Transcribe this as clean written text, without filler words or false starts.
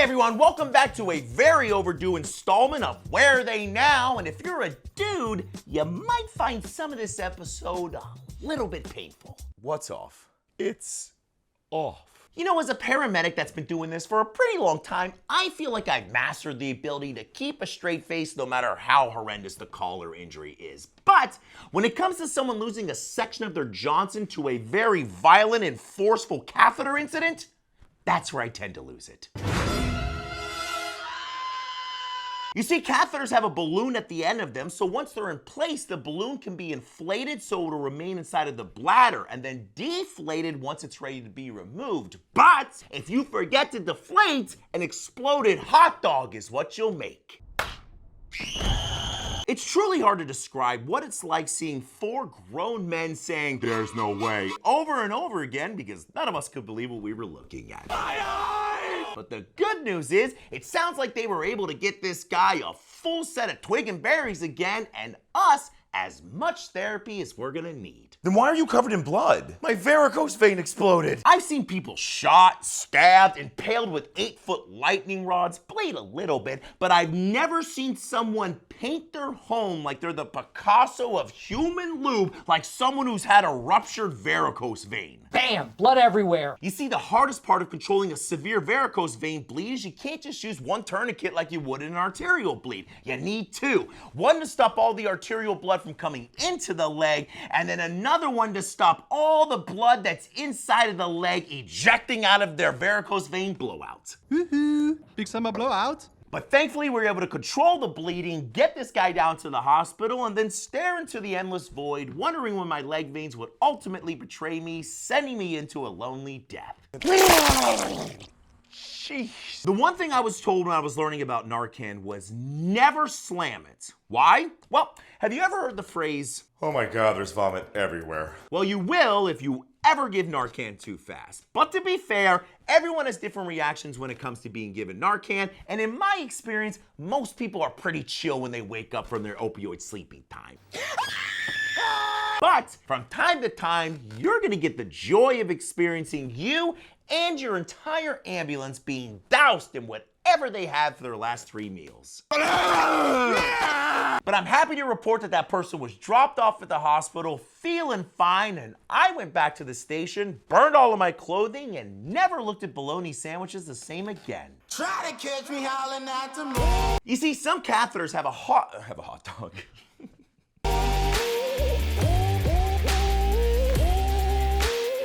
everyone, welcome back to a very overdue installment of Where Are They Now? And if you're a dude, you might find some of this episode a little bit painful. What's off? It's off. You know, as a paramedic that's been doing this for a pretty long time, I feel like I've mastered the ability to keep a straight face no matter how horrendous the call or injury is. But when it comes to someone losing a section of their Johnson to a very violent and forceful catheter incident, that's where I tend to lose it. You see, catheters have a balloon at the end of them, so once they're in place, the balloon can be inflated so it'll remain inside of the bladder and then deflated once it's ready to be removed. But if you forget to deflate, an exploded hot dog is what you'll make. It's truly hard to describe what it's like seeing four grown men saying, "There's no way," over and over again because none of us could believe what we were looking at. But the good news is, it sounds like they were able to get this guy a full set of twig and berries again, and us as much therapy as we're gonna need. Then why are you covered in blood? My varicose vein exploded. I've seen people shot, stabbed, impaled with 8-foot lightning rods, bleed a little bit, but I've never seen someone paint their home like they're the Picasso of human lube, like someone who's had a ruptured varicose vein. Bam! Blood everywhere. You see, the hardest part of controlling a severe varicose vein bleed is you can't just use one tourniquet like you would in an arterial bleed. You need two. One to stop all the arterial blood from coming into the leg, and then another one to stop all the blood that's inside of the leg ejecting out of their varicose vein blowout. Woohoo! Big summer blowout? But thankfully, we were able to control the bleeding, get this guy down to the hospital, and then stare into the endless void, wondering when my leg veins would ultimately betray me, sending me into a lonely death. Sheesh. The one thing I was told when I was learning about Narcan was never slam it. Why? Well, have you ever heard the phrase, Oh my God, there's vomit everywhere. well, you will if you ever give Narcan too fast. But to be fair, everyone has different reactions when it comes to being given Narcan, and in my experience, most people are pretty chill when they wake up from their opioid sleeping time. But from time to time, you're gonna get the joy of experiencing you and your entire ambulance being doused in whatever they had for their last 3 meals. But I'm happy to report that that person was dropped off at the hospital feeling fine, and I went back to the station, burned all of my clothing, and never looked at bologna sandwiches the same again. Try to catch me howling at the moon. You see, some catheters have a hot dog.